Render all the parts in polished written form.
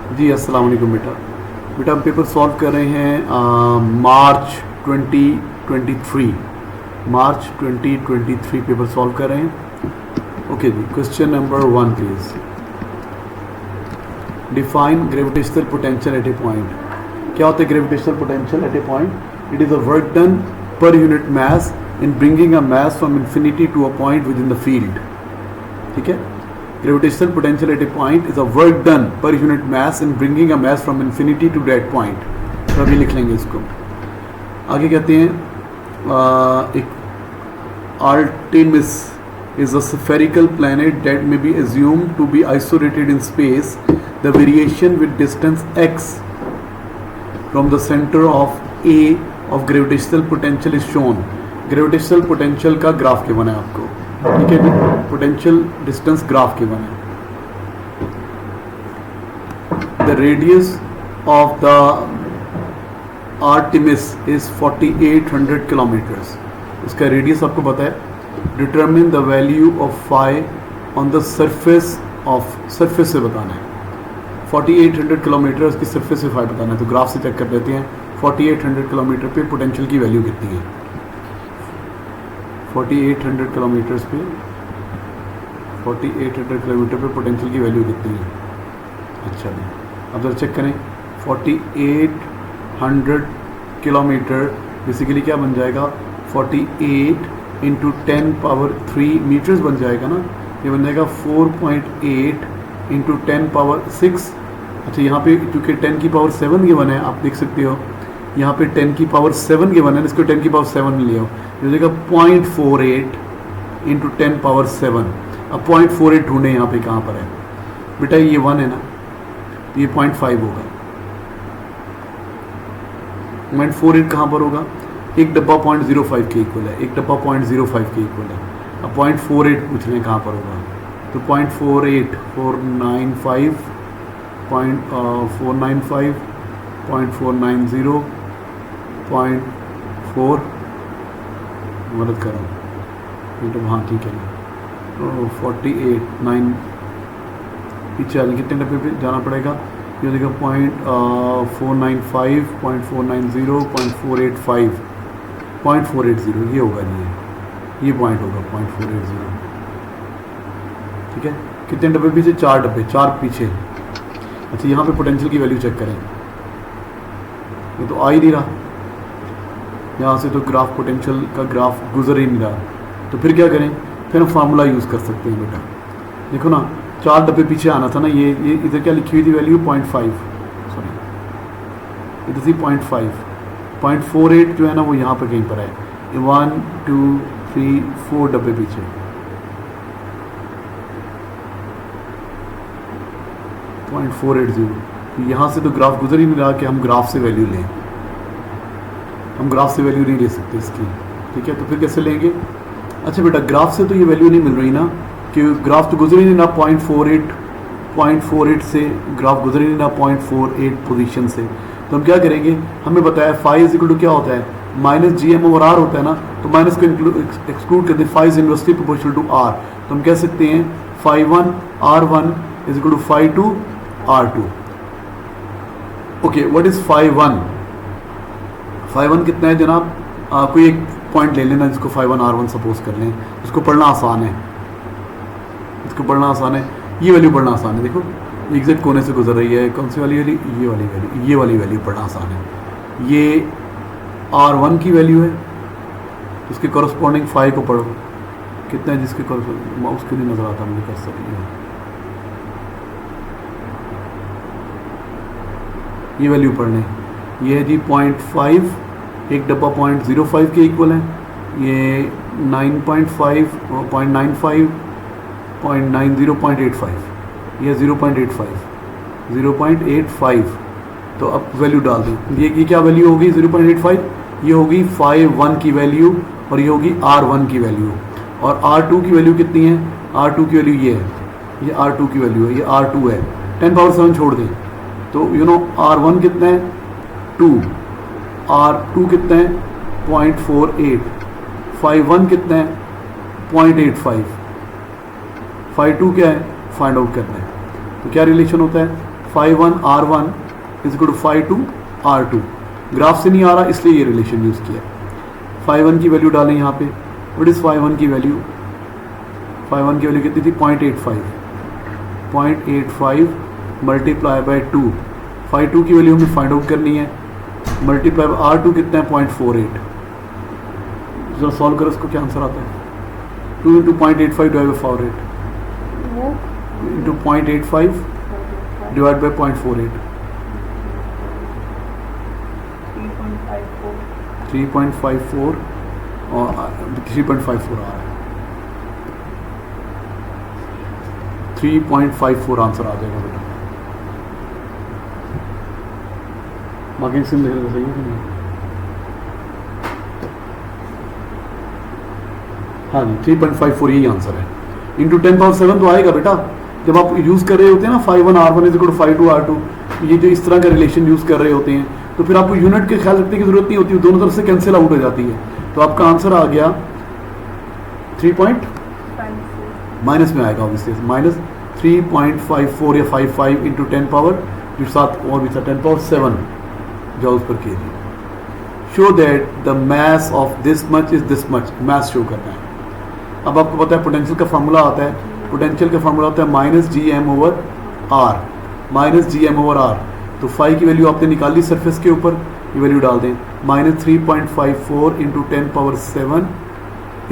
जी अस्सलाम वालेकुम बेटा। बेटा हम पेपर सॉल्व कर रहे हैं मार्च 2023 पेपर सॉल्व कर रहे हैं। ओके जी, question number 1 please. Define gravitational potential at a point. क्या होता है gravitational potential at a point? It is a work done per unit mass in bringing a mass from infinity to a point within the field. ठीक है, gravitational potential at a point is a work done per unit mass in bringing a mass from infinity to that point। तो अभी लिख लेंगे इसको। आगे कहते हैं एक Artemis is a spherical planet that may be assumed to be isolated in space. The variation with distance x from the center of A of gravitational potential is shown। gravitational potential का graph के बना है आपको, ठीक है जी, potential distance graph के बने। The radius of the Artemis is 4800 kilometres. इसका रेडियस आपको पता है। Determine the value of phi on the surface से बताना है। 4800 किलोमीटर की सरफेस से फाई बताना है, तो ग्राफ से चेक कर लेते हैं 4800 किलोमीटर पे पोटेंशियल की वैल्यू कितनी है। 4800 किलोमीटर पे पोटेंशियल की वैल्यू कितनी है? अच्छा जी, अब जरा चेक करें। 4800 किलोमीटर बेसिकली क्या बन जाएगा? 48 इंटू 10⁻³ मीटर्स बन जाएगा ना। ये बन जाएगा 4.8 इंटू 10⁻⁶। अच्छा, यहाँ पे क्योंकि 10⁻⁷ गिवन है, आप देख सकते हो यहाँ पे 10⁻⁷ गिवन है, इसको 10⁻⁷ ले आओ, ये हो जाएगा 0.48 इंटू 10⁻⁷। अब 0.48 ढूंढे यहाँ पे कहाँ पर है बेटा? ये 1 है ना, तो ये 0.5 होगा। 0.48 कहाँ पर होगा? एक डब्बा 0.05 के इक्वल है, एक डब्बा 0.05 के इक्वल है। अब 0.48 पूछ रहे हैं कहाँ पर होगा, तो 0.48 495 0.495 0.490 0.4 मदद कर रहा हूँ तो हाँ ठीक है ना। तो 48 9 पीछे आगे कितने डब्बे पे जाना पड़ेगा? ये देखो 0.495 0.490 0.485 0.480 ये होगा जी, ये पॉइंट होगा 0.480। ठीक है, कितने डब्बे पीछे? 4 डब्बे, 4 पीछे। अच्छा, यहाँ पे पोटेंशियल की वैल्यू चेक करें, ये तो आ ही नहीं रहा, यहाँ से तो ग्राफ पोटेंशियल का ग्राफ गुजर ही नहीं रहा। तो फिर क्या करें? फिर हम फार्मूला यूज़ कर सकते हैं बेटा। देखो ना, 4 डब्बे पीछे आना था ना, ये इधर क्या लिखी हुई थी वैल्यू? 0.5, सॉरी इधर थी 0.5। 0.48 जो है ना वो यहाँ पर कहीं पर है। 1 2 3 4 डब्बे पीछे 0.480। यहाँ से तो ग्राफ गुजर ही नहीं रहा कि हम ग्राफ से वैल्यू लें। हम ग्राफ से वैल्यू नहीं ले सकते इसकी, ठीक है, तो फिर कैसे लेंगे? अच्छा बेटा, ग्राफ से तो ये वैल्यू नहीं मिल रही ना, कि ग्राफ तो गुजर ही नहीं ना 0.48 से ग्राफ गुजर ही नहीं ना 0.48 पोजीशन से। तो हम क्या करेंगे? हमें बताया फाई इज इक्वल टू क्या होता है? -GM/r होता है ना, तो माइनस को एक्सक्लूड कर दें, phi is inversely proportional to r। तो हम कह सकते हैं φ1 r1 is equal to φ2 r2। Okay, what is φ1? φ1 कितना है जनाब? कोई एक पॉइंट ले लेना जिसको φ1 r1 सपोज कर लें, इसको पढ़ना आसान है, ये वैल्यू पढ़ना आसान है। देखो एग्जैक्ट कोने से गुजर रही है, कौन सी वाली वैल्यू? ये वाली वैल्यू पढ़ना आसान है। ये r1 की वैल्यू है, उसके कॉरस्पॉन्डिंग फाई को पढ़ो, कितना है जिसके कॉरस्पॉन्डिंग, माउस क्यों नहीं नजर आता मुझे? कर सकती है ये वैल्यू पढ़ने, ये है जी 0.5, एक डब्बा 0.05 के इक्वल है, ये 9.5 0.95 0.90 0.85, ये 0.85। तो अब वैल्यू डाल दें, ये क्या वैल्यू होगी? 0.85, ये होगी φ1 की वैल्यू और ये होगी r1 की वैल्यू। और r2 की वैल्यू कितनी है? r2 की वैल्यू ये है, ये r2 की वैल्यू है, ये r2 है। 10⁻⁷ छोड़ दें तो r1 कितना है? 2, r2 कितना है? 0.48, φ1 कितना है? 0.85, φ2 क्या है? फाइंड आउट करना है। तो क्या रिलेशन होता है? φ1 r1 is equal to φ2 r2। Graph से नहीं आ रहा इसलिए ये रिलेशन यूज़ किया। φ1 की वैल्यू डालें यहाँ पे। व्हाट इज़ φ1 की वैल्यू? φ1 की वैल्यू कितनी थी? 0.85 मल्टीप्लाई बाय 2। φ2 की वैल्यू हमें फाइंड आउट करनी है, मल्टीप्लाई बाय r2 कितना है? 0.48। जरा सॉल्व करो इसको, क्या आंसर आता है? 2 into 0.85 divide by 48 into 0.85 divide by 0.48 3.54 और 3.54 आ रहा है। 3.54 आंसर आ जाएगा बेटा। मार्किंग स्कीम लिख रहे सही है कि नहीं? हाँ जी 3.54 यही आंसर है। इंटू 10⁻7 तो आएगा बेटा। जब आप यूज़ कर रहे होते हैं ना φ1 r1 is equal to φ2 r2, ये जो इस तरह का रिलेशन यूज़ कर रहे होते हैं तो फिर आपको यूनिट के ख्याल रखने की जरूरत नहीं होती, दोनों तरफ से कैंसिल आउट हो जाती है। तो आपका आंसर आ गया 3. माइनस में आएगा ऑब्वियसली, माइनस 3.54 या 55 इंटू 10 पावर जो साथ और भी था 10⁻7 जो उस पर कीजिए। Show that the mass of this much is this much, mass show करना है। अब आपको पता है पोटेंशियल का फार्मूला आता है, पोटेंशियल का फार्मूला होता है माइनस GM ओवर आर। तो फाई की वैल्यू आपने निकाल ली सरफेस के ऊपर, ये वैल्यू डाल दें। Minus 3.54 into 10⁻7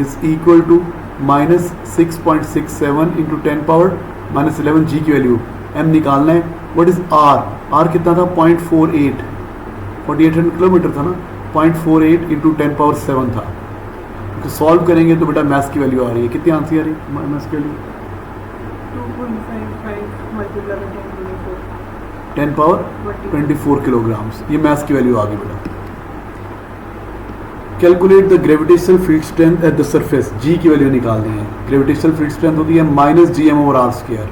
is equal to minus 6.67 into 10 power minus 11 G की वैल्यू m निकालना है। व्हाट इज r कितना था? 0.48, 4800 किलोमीटर था ना, 0.48 इंटू 10⁻7 था। तो सॉल्व करेंगे तो बेटा मैथ्स की वैल्यू आ रही है, कितनी आंसर आ रही है मैथ्स की वैल्यू? 10⁻24 किलोग्राम्स, ये मैथ्स की वैल्यू आ गई बेटा। Calculate the gravitational field strength at the surface, g की वैल्यू निकालनी है। ग्रेविटेशनल फील्ड स्ट्रेंथ होती है minus GM over R square,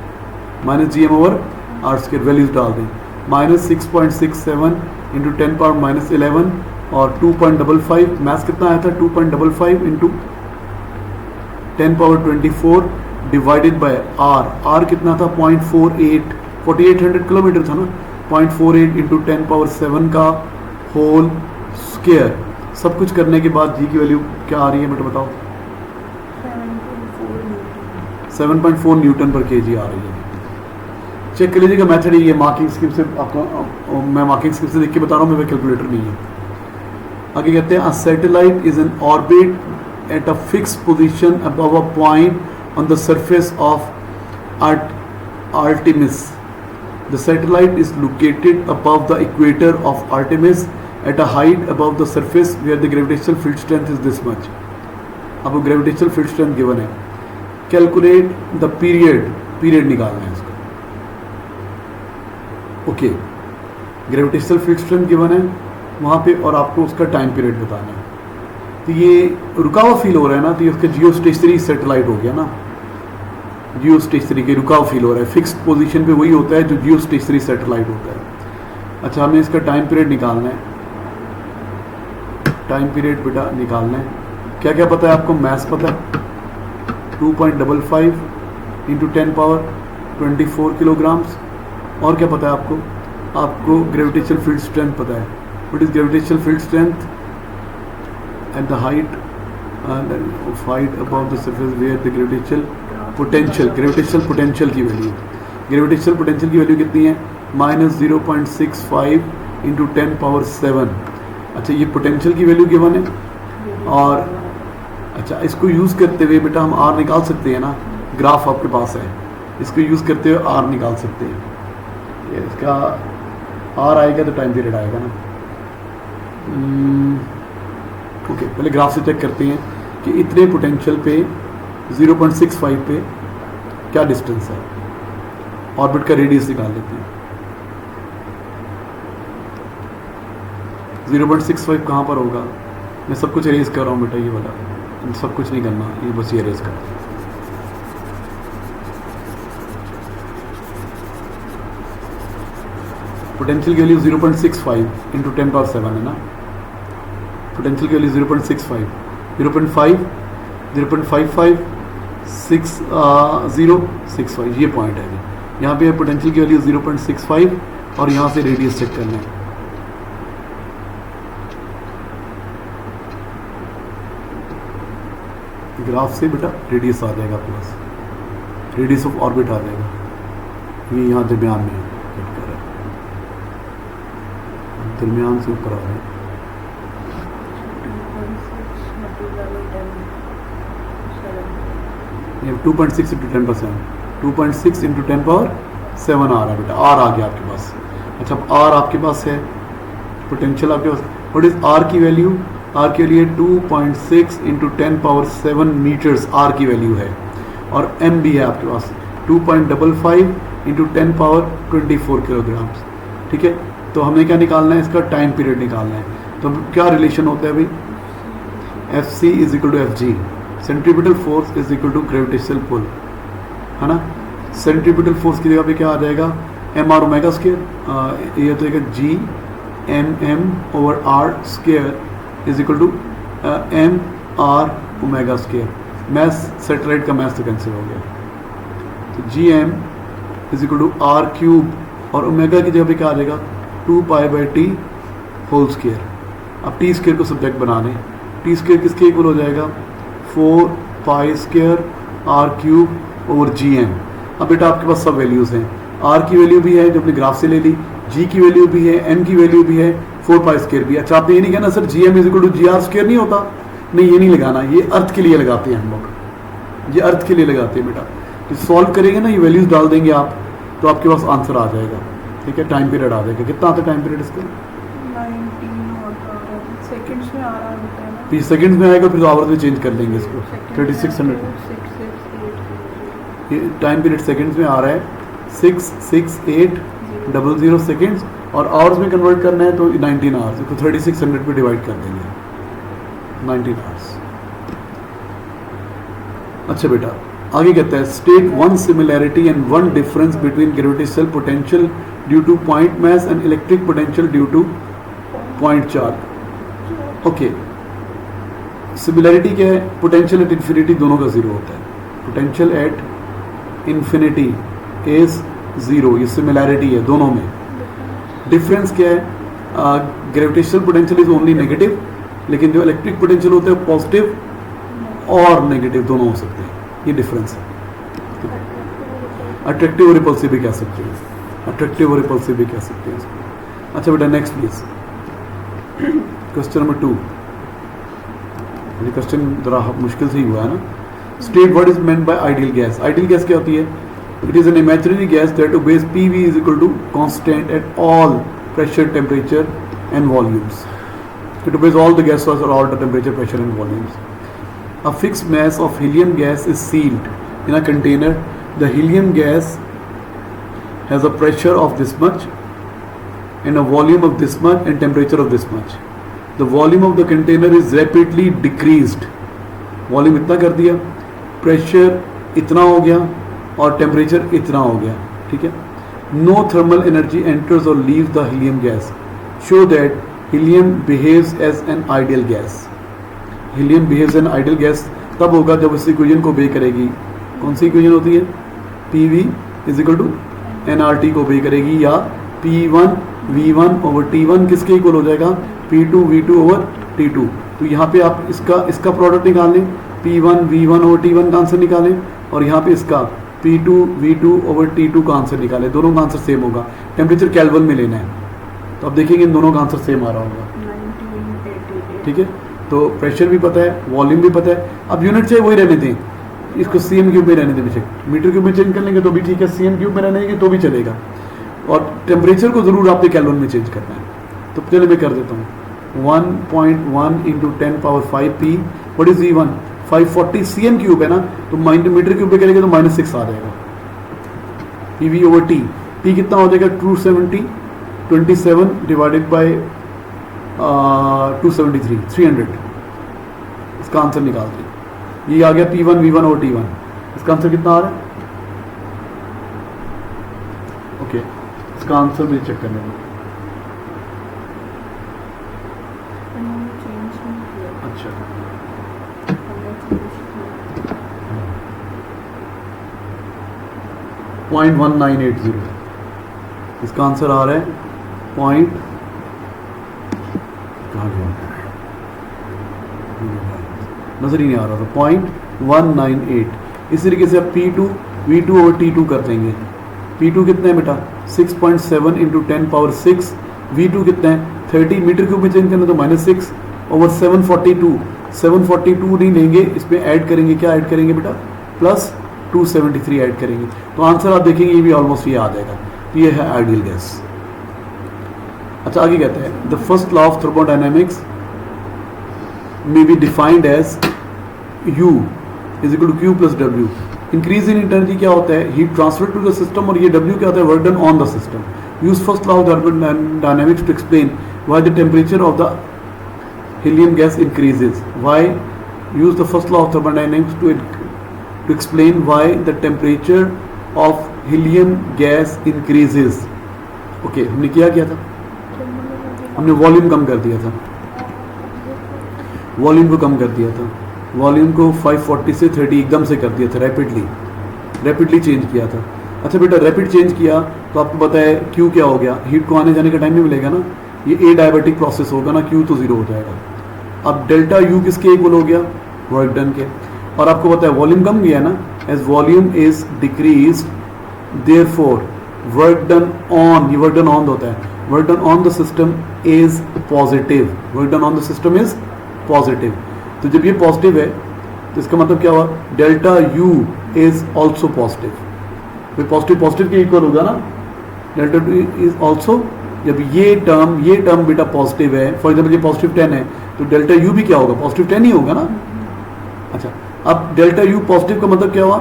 minus GM over R square values डाल दें। माइनस 6.67 इंटू 10 पावर माइनस 11 और 2.55, मैथ्स कितना आया था? 2.55 into 10 power 24 divided by R कितना था? 0.48, 4800 किलोमीटर था ना, 0.48 इंटू 10 पावर 7 का होल स्क्वायर। सब कुछ करने के बाद जी की वैल्यू क्या आ रही है बेटा बताओ? 7.4 न्यूटन पर केजी आ रही है। चेक कर लीजिएगा मैथड ये मार्किंग स्कीम से, आपको मैं मार्किंग स्कीम से देख के बता रहा हूँ, मेरा कैलकुलेटर नहीं है। आगे कहते हैं a satellite is an orbit at a fix position above a point on the surface of Artemis. The satellite is located above the equator of Artemis at a height above the surface where the gravitational field strength is this much. अब gravitational field strength given है, calculate the period निकालना है इसको। Okay, gravitational field strength given है वहाँ पे और आपको उसका टाइम पीरियड बताना है। तो ये रुका हुआ फील हो रहा है ना, तो ये उसका जियोस्टेशनरी सैटेलाइट हो गया ना, जियोस्टेशनरी के रुका हुआ फील हो रहा है। फिक्स्ड पोजीशन पे वही होता है जो जियोस्टेशनरी सैटेलाइट होता है। अच्छा, हमें इसका टाइम पीरियड निकालना है, टाइम पीरियड बेटा निकालना है। क्या क्या पता है आपको? मैथ्स पता है 2.55 इंटू 10 पावर 24 किलोग्राम्स। और क्या पता है आपको? आपको ग्रेविटेशनल फील्ड स्ट्रेंथ पता है। What is gravitational field strength at the height above the surface where the gravitational potential की वैल्यू, ग्रेविटेशनल पोटेंशियल की वैल्यू कितनी है? Minus 0.65 into 10 power 7। अच्छा, ये पोटेंशियल की वैल्यू गिवन है। और अच्छा, इसको यूज़ करते हुए बेटा हम आर निकाल सकते हैं ना, ग्राफ आपके पास है, इसको यूज़ करते हुए आर निकाल सकते हैं। ये इसका आर आएगा तो टाइम पीरियड आएगा ना। ओके, पहले ग्राफ से चेक करते हैं कि इतने पोटेंशियल पे 0.65 पे क्या डिस्टेंस है। ऑर्बिट का रेडियस निकाल लेते हैं। 0.65 कहाँ पर होगा? मैं सब कुछ अरेज कर रहा हूँ बेटा, ये वाला सब कुछ नहीं करना, ये बस ये अरेज कर। पोटेंशियल की वैल्यू 0.65 इंटू 10 पावर 7 है ना। पोटेंशियल की वैल्यू 0.65, 0.5, 0.55, 6065 ये पॉइंट है। यहाँ पे पोटेंशियल की वैल्यू 0.65 और यहाँ से रेडियस चेक करना है। ग्राफ से बेटा रेडियस आ जाएगा आपके पास, रेडियस ऑफ ऑर्बिट आ जाएगा, ये यहाँ दरमियान में दरमियान से ऊपर आ रहा है। ये 2.6 इंटू 10%, 2.6 इंटू 10 पावर 7 आ रहा है बेटा, आर आ गया आपके पास। अच्छा अब आर आपके पास है, पोटेंशियल आपके पास, व्हाट इज आर की वैल्यू? आर के लिए 2.6 इंटू 10 पावर 7 मीटर्स आर की वैल्यू है, और एम भी है आपके पास 2.55 इंटू 10 पावर 24 किलोग्राम्स। ठीक है, तो हमें क्या निकालना है? इसका टाइम पीरियड निकालना है। तो क्या रिलेशन होता है भाई? F C is equal to F G, centripetal force is equal to gravitational pull, है ना। सेंट्रीपिटल फोर्स की जगह पे क्या आ जाएगा? एम आर ओमेगा स्क्वायर, ये तो एक G M M over R square is equal to M R omega square. Math satellite का मैथ तो कैंसिल हो गया, तो G M is equal to R cube, और ओमेगा की जगह पे क्या आ जाएगा? 2 pi by T whole square. अब टी स्क्वायर को सब्जेक्ट बना लें, टी स्क्वायर किसके इक्वल हो जाएगा? 4 pi square R cube over G M. अब बेटा आपके पास सब वैल्यूज़ हैं, आर की वैल्यू भी है जो अपने ग्राफ से ले ली, जी की वैल्यू भी है, एम की वैल्यू भी है, 4 पाई स्क्वायर भी। अच्छा आपने ये नहीं कहना sir G M is equal to G R square नहीं होता? नहीं, ये नहीं लगाना, ये अर्थ के लिए लगाते हैं हम लोग, ये अर्थ के लिए लगाते हैं बेटा। तो सॉल्व करेंगे ना, ये वैल्यूज़ डाल देंगे आप, तो आपके पास आंसर आ जाएगा। ठीक है, टाइम पीरियड आ जाएगा, कितना आता है टाइम पीरियड इसका? 19 सेकंड्स में आ रहा होता है ना, फिर सेकंड्स में आएगा, फिर आवर्स में चेंज कर लेंगे इसको। 3600 ये टाइम पीरियड सेकंड्स में आ रहा है, 66800 सेकंड्स, और आवर्स में कन्वर्ट करना है तो 19 आवर्स, इसको 3600 पे डिवाइड कर देंगे, 19 आवर्स। अच्छा बेटा आगे कहता है state one similarity and one difference between gravitational potential due two point mass and electric potential due two point charge. Okay, similarity क्या है? पोटेंशियल एट इन्फिनिटी दोनों का जीरो होता है, potential at infinity is zero, ये similarity है दोनों में। डिफरेंस क्या है? Gravitational potential is only negative, लेकिन जो इलेक्ट्रिक पोटेंशियल होता है पॉजिटिव और नेगेटिव दोनों हो सकते हैं, ये डिफरेंस है। अट्रैक्टिव और रिपल्सिव भी कह सकते हैं, अट्रैक्टिव और रिपल्सिव भी कह सकते हैं इसको। अच्छा बेटा नेक्स्ट प्लीज, क्वेश्चन नंबर 2। ये क्वेश्चन जरा मुश्किल से ही हुआ है ना। State what is meant by ideal gas. Ideal gas क्या होती है? It is an imaginary gas that obeys PV is equal to constant at all pressure, temperature and volumes. It obeys all the gases और all the temperature, pressure and volumes. A fixed mass of helium gas is sealed in a container. The helium gas has a pressure of this much and a volume of this much and temperature of this much. The volume of the container is rapidly decreased. Volume इतना कर दिया, pressure इतना हो गया और temperature इतना हो गया, ठीक है। No thermal energy enters or leaves the helium gas. Show that helium behaves as an ideal gas. Helium behaves an ideal gas तब होगा जब इस इक्वेशन को ओबे करेगी। कौन सी इक्वेशन होती है? P V is equal to N R T को ओबे करेगी, या P one V one over T one किसके इक्वल हो जाएगा? P two V two over T two. तो यहाँ पे आप इसका प्रोडक्ट निकाल लें, P one V one over T one का आंसर निकालें, और यहाँ पे इसका P two V two over T two का आंसर निकालें, दोनों का आंसर सेम होगा। टेम्परेचर केल्विन में लेना है, तो आप देखेंगे इन दोनों का आंसर सेम आ रहा होगा, ठीक है। तो प्रेशर भी पता है, वॉल्यूम भी पता है। अब यूनिट चाहे वही रहने दें, इसको सीएम क्यूब में रहने दें, बेशक मीटर क्यूब में चेंज कर लेंगे तो भी ठीक है, सीएम क्यूब में रहने देंगे तो भी चलेगा, और टेम्परेचर को जरूर आपने केल्विन में चेंज करना है। तो चलिए मैं कर देता हूँ, 1.1 into 10 power 5 P, what is V1? 540 CM cube है ना, तो मीटर क्यूब में करेंगे तो -6 आ जाएगा। पीवी ओवर टी, पी कितना हो जाएगा? 270, 27 डिवाइडेड बाई 273, 300। इसका आंसर निकाल दें, ये आ गया P1 V1 और T1। इसका आंसर कितना आ रहा है? ओके, इसका आंसर मुझे चेक करने दो। अच्छा, 0.1980। इसका आंसर आ रहा है पॉइंट, कहाँ गया, नजर ही नहीं आ रहा था, 0.198। इस तरीके से आप P2 V2 और T2 कर देंगे। P2 कितना है बेटा 6.7 इंटू 10⁻6, V2 कितना है 30 मीटर क्यूब में चेंज करना तो -6 ओवर 742 नहीं लेंगे, इसमें ऐड करेंगे, क्या ऐड करेंगे बेटा प्लस 273 ऐड करेंगे, तो आंसर आप देखेंगे ये भी ऑलमोस्ट ये आ जाएगा। तो ये है आइडियल गैस। अच्छा आगे कहते हैं the first law of thermodynamics may be defined as U is equal to Q plus W। Increase in energy क्या होता है, heat transfer to the system, और ये W क्या होता है, work done on the system. Use first law of thermodynamics to explain why the temperature of the helium gas increases। Why use the first law of thermodynamics to explain why the temperature of helium gas increases। Okay, हमने क्या था, हमने volume कम कर दिया था, volume को कम कर दिया था, वॉल्यूम को 540 से 30 एकदम से कर दिया था, रैपिडली चेंज किया था। अच्छा बेटा रैपिड चेंज किया तो आपको पता है Q क्या हो गया, हीट को आने जाने का टाइम नहीं मिलेगा ना, ये ए डायबिटिक प्रोसेस होगा ना, Q तो 0 हो जाएगा। अब डेल्टा U किसके इक्वल हो गया, वर्क डन के, और आपको पता है वॉल्यूम कम गया ना, as volume is decrease therefore work done on, ये वर्क डन ऑन होता है, work done on the system is positive, work done on the system is positive. तो जब ये पॉजिटिव है तो इसका मतलब क्या हुआ, delta U is also positive, तो पॉजिटिव के इक्वल होगा ना, डेल्टा U इज ऑल्सो, जब ये टर्म बेटा पॉजिटिव है, फॉर एग्जाम्पल ये पॉजिटिव 10 है तो डेल्टा U भी क्या होगा, पॉजिटिव 10 ही होगा ना। अच्छा अब डेल्टा U पॉजिटिव का मतलब क्या हुआ,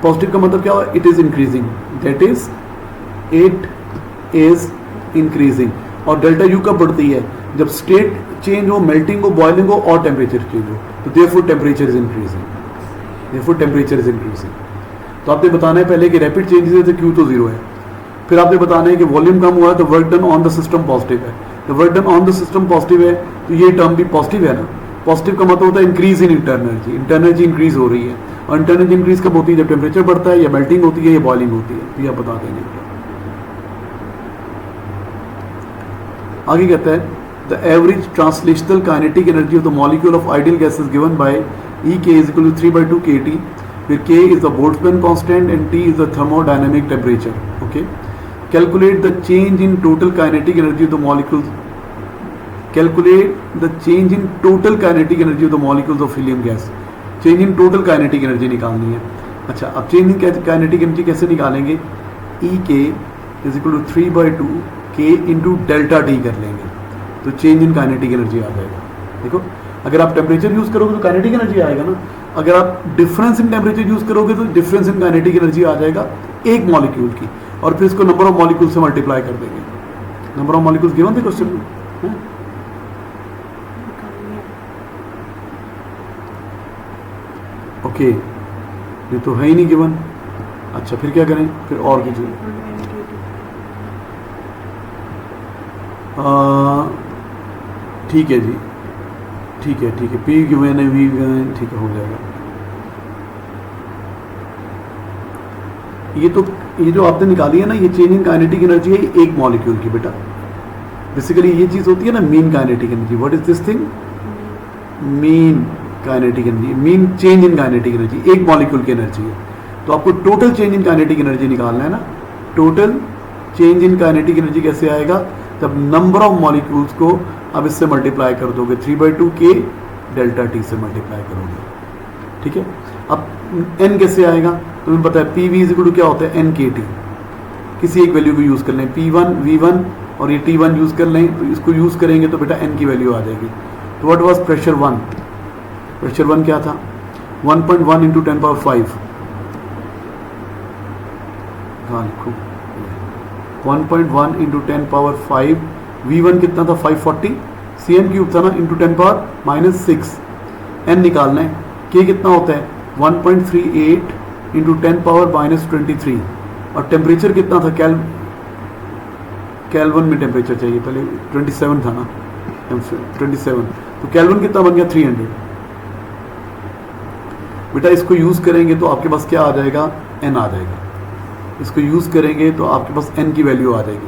पॉजिटिव का मतलब क्या हुआ, it is increasing, that is it is increasing. और डेल्टा U कब बढ़ती है, जब स्टेट चेंज हो, मेल्टिंग हो, बॉइलिंग हो और टेम्परेचर चेंज हो, तो देयरफॉर टेम्परेचर इज इंक्रीजिंग, तो आपने बताना है पहले कि रैपिड चेंजेस है तो Q तो 0 है, फिर आपने बताना है कि वॉल्यूम कम हुआ है तो work done on the system positive है, तो work done on the system positive है तो ये टर्म भी पॉजिटिव है ना। पॉजिटिव का मतलब होता है इंक्रीज इन इंटरनर्जी इंक्रीज हो रही है, और इंटरनर्जी इंक्रीज कब होती है, जब टेम्परेचर बढ़ता है या मेल्टिंग होती है या बॉइलिंग होती है, तो ये आप बता देंगे। आगे कहता है the average translational kinetic energy of the molecule of ideal gas is given by EK is equal to 3/2 kT, where K is the Boltzmann constant and T is the thermodynamic temperature। Okay, calculate the change in total kinetic energy of the molecules, calculate the change in total kinetic energy of the molecules of helium gas। change in total kinetic energy निकालनी है। अच्छा अब change in kinetic energy कैसे निकालेंगे, EK is equal to 3/2 K into delta T कर लेंगे, तो change in kinetic energy आ जाएगा। देखो अगर आप टेम्परेचर यूज करोगे तो काइनेटिक एनर्जी आएगा ना, अगर आप डिफरेंस इन टेम्परेचर यूज करोगे तो डिफरेंस इन काइनेटिक एनर्जी आ जाएगा एक मॉलिक्यूल की, और फिर इसको नंबर ऑफ मॉलिक्यूल से मल्टीप्लाई कर देंगे। नंबर ऑफ मॉलिक्यूल्स गिवन थे क्वेश्चन में, ओके ये तो है ही नहीं गिवन। अच्छा फिर क्या करें, फिर और कीजिए, ठीक है जी, ठीक है P गिवन है, V गिवन, ठीक है हो जाएगा। ये जो आपने निकाली है ना, ये चेंज इन काइनेटिक एनर्जी है एक मॉलिक्यूल की बेटा, बेसिकली ये चीज होती है ना mean kinetic energy. What is this thing, mean kinetic energy, mean change in kinetic energy एक मॉलिक्यूल की एनर्जी है। तो आपको total change in kinetic energy निकालना है ना, total change in kinetic energy कैसे आएगा, तब नंबर ऑफ मॉलिक्यूल्स को अब इससे मल्टीप्लाई कर दोगे, 3/2 K डेल्टा T से मल्टीप्लाई करोगे, ठीक है। अब n कैसे आएगा, तो तुम्हें पता है PV इज इक्वल टू क्या होता है, NKT, किसी एक वैल्यू को यूज कर लें, P1 V1 और ये T1 यूज कर लें, तो इसको यूज करेंगे तो बेटा n की वैल्यू आ जाएगी। तो व्हाट वाज प्रेशर 1, प्रेशर 1 क्या था, 1.1 इंटू 10⁻5, हाँ लिखो 1.1 इंटू 10⁻5, V1 कितना था 540 cm³ था ना, इंटू 10⁻6, n निकालना है, K कितना होता है 1.38 इंटू 10⁻23, और टेम्परेचर कितना था, केल्विन में टेम्परेचर चाहिए, पहले 27 था ना, 27, तो केल्विन कितना बन गया 300। बेटा इसको यूज करेंगे तो आपके पास क्या आ जाएगा, n आ जाएगा, इसको यूज़ करेंगे तो आपके पास n की वैल्यू आ जाएगी।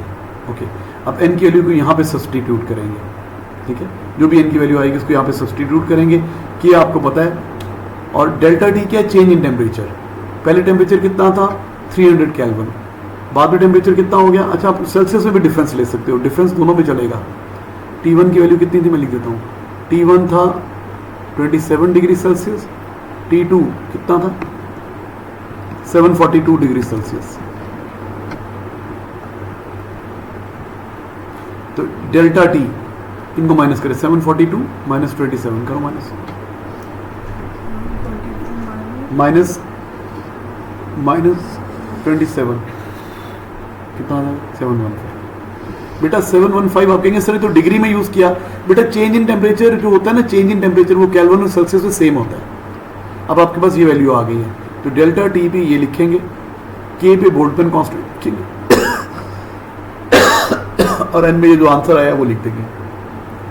ओके, अब n की वैल्यू को यहाँ पे सब्सटीट्यूट करेंगे, ठीक है, जो भी n की वैल्यू आएगी उसको यहाँ पे सब्सटीट्यूट करेंगे कि आपको पता है। और डेल्टा टी क्या है? Change in temperature. पहले टेम्परेचर कितना था? 300 केल्विन, बाद में टेम्परेचर कितना हो गया? अच्छा, आप सेल्सियस में भी डिफरेंस ले सकते हो, डिफरेंस दोनों में चलेगा। T1 की वैल्यू कितनी थी मैं लिख देता हूँ, T1 था 27 डिग्री सेल्सियस, T2 कितना था? 742 डिग्री सेल्सियस। तो डेल्टा टी इनको माइनस करें, 742 माइनस 27 करो, माइनस माइनस 27 कितना है? 715। बेटा 715 आप कहेंगे सर तो डिग्री में यूज किया। बेटा चेंज इन टेम्परेचर जो होता है ना, चेंज इन टेम्परेचर वो केल्विन और सेल्सियस में सेम होता है। अब आपके पास ये वैल्यू आ गई है, तो डेल्टा टी पे ये लिखेंगे, के पे बोल्टजमैन कांस्टेंट लिखेंगे और एन में ये जो आंसर आया वो लिख देंगे,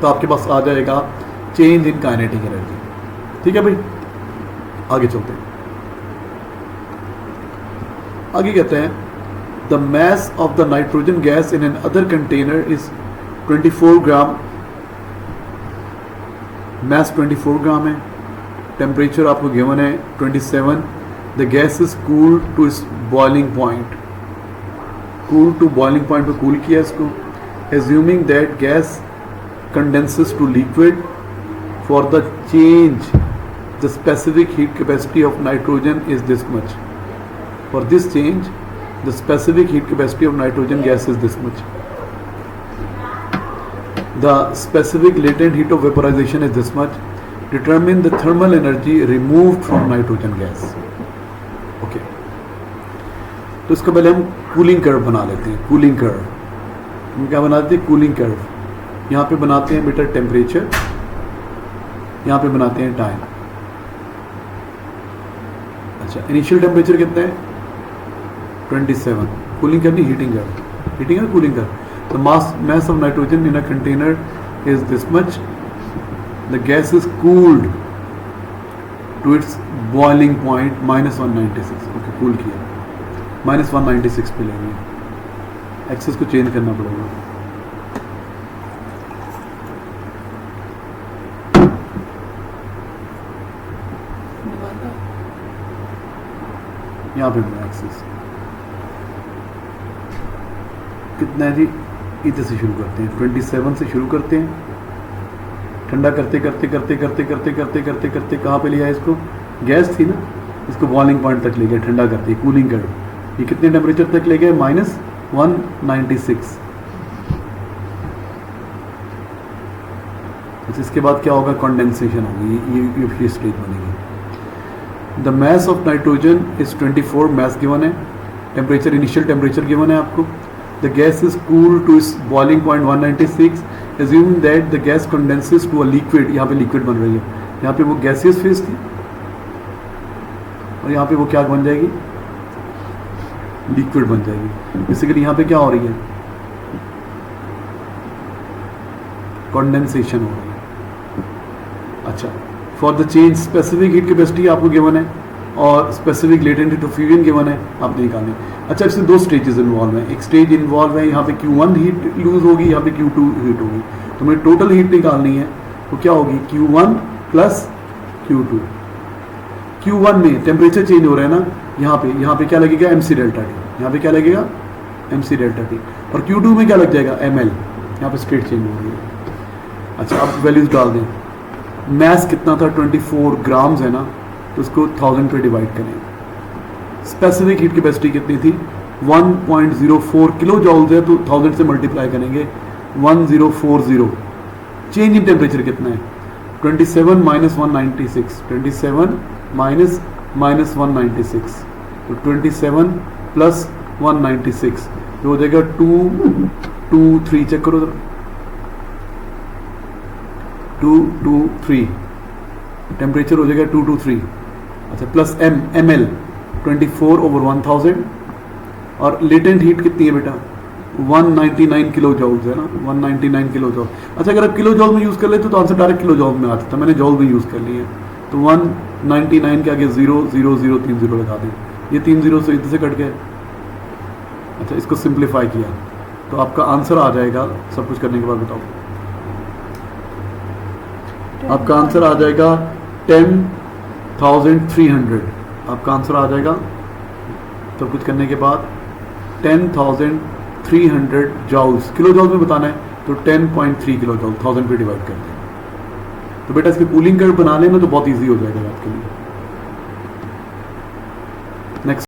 तो आपके पास आ जाएगा चेंज इन काइनेटिक एनर्जी। ठीक है भाई, आगे चलते हैं। आगे कहते हैं the mass of the nitrogen gas in another container is 24 gram, mass 24 gram है, टेम्परेचर आपको गिवन है 27, the gas is cool to its boiling point, cool to boiling point पे कूल किया इसको, assuming that gas condenses to liquid, for the change the specific heat capacity of nitrogen is this much, for this change the specific heat capacity of nitrogen gas is this much, the specific latent heat of vaporization is this much, determine the thermal energy removed from nitrogen gas। Okay, तो इसका पहले हम cooling curve बना लेते हैं। Cooling curve हम क्या बनाते हैं? Cooling curve. यहाँ पे बनाते हैं बेटा टेम्परेचर, यहाँ पे बनाते हैं टाइम। अच्छा, इनिशियल टेम्परेचर कितना है? 27। कूलिंग करनी हीटिंग कर्व, हीटिंग है cooling curve. The mass of nitrogen in a container is this much, the gas is cooled to its boiling point -196। Okay, cool किया, -196 पे लेंगे, एक्सेस को चेंज करना पड़ेगा। यहाँ पे एक्सेस कितना है जी? इधर से शुरू करते हैं, 27 से शुरू करते हैं, ठंडा करते करते करते करते करते करते करते करते कहाँ पे लिया इसको? गैस थी ना, इसको बॉइलिंग पॉइंट तक ले गए, ठंडा करते कूलिंग कर्व। ये कितने टेम्परेचर तक ले गए? -196। इसके बाद क्या होगा? कंडेंसेशन होगी, ये स्टेज बनेगी। The mass of nitrogen is 24, mass given है, टेम्परेचर इनिशियल टेम्परेचर गिवन है आपको। The gas is cool to its boiling point 196, assuming that the gas condenses to a liquid. यहाँ पे लिक्विड बन रही है, यहाँ पे वो गैसियस फेज थी और यहाँ पे वो क्या बन जाएगी? लिक्विड बन जाएगी। बेसिकली यहाँ पे क्या हो रही है? कंडेंसेशन हो रही है। अच्छा, for the change specific heat capacity आपको गिवन है और specific latent heat of fusion given है, आपने निकालनी। अच्छा, इसमें दो स्टेजेस इन्वॉल्व हैं। एक स्टेज इन्वॉल्व है यहाँ पे Q1 हीट लूज होगी, यहाँ पे Q2 हीट होगी, तो मुझे टोटल हीट निकालनी है, तो क्या होगी? Q1 plus Q2। Q1 में टेम्परेचर चेंज हो रहा है ना, यहाँ पे क्या लगेगा? MC डेल्टा टी, यहाँ पे क्या लगेगा? MC delta T. और Q2 में क्या लग जाएगा? ML, यहाँ पे स्टेट चेंज हो रही है। अच्छा, अब वैल्यूज डाल दें। मैस कितना था? 24 ग्राम्स है ना, तो उसको 1000 पे डिवाइड करें। स्पेसिफिक हीट कैपेसिटी कितनी थी? 1.04 किलो जॉल्स है, तो 1000 से मल्टीप्लाई करेंगे 1040। चेंज इन टेम्परेचर कितना है? 27 माइनस 196, 27 माइनस -196, तो 27 प्लस 196 जो हो जाएगा 223। चेक करो जरा, 223 टेम्परेचर हो जाएगा 223। अच्छा, प्लस ml 24/1000 और लेटेंट हीट कितनी है बेटा? 199 किलो जॉल्स है ना, 199 किलो जॉल। अच्छा, अगर आप किलो जॉल में यूज़ कर लेते तो आंसर डायरेक्ट किलो जॉल में आता था, मैंने जॉल में यूज़ कर लिया है, तो 199 के आगे 0 0 0 3 0 लगा दें। ये 3 0 से इधर से कट गए, अच्छा, इसको सिंप्लीफाई किया तो आपका आंसर आ जाएगा, सब कुछ करने के बाद बताओ। आपका आंसर आ जाएगा 10,300। आपका आंसर आ जाएगा सब कुछ करने के बाद 10,300 जॉल्स। किलो जॉल्स में बताना है तो 10.3 किलो जॉल 1000 पे डिवाइड कर दें। तो बेटा इसकी कूलिंग कर्व बना लेना तो बहुत इजी हो जाएगा आपके लिए। नेक्स्ट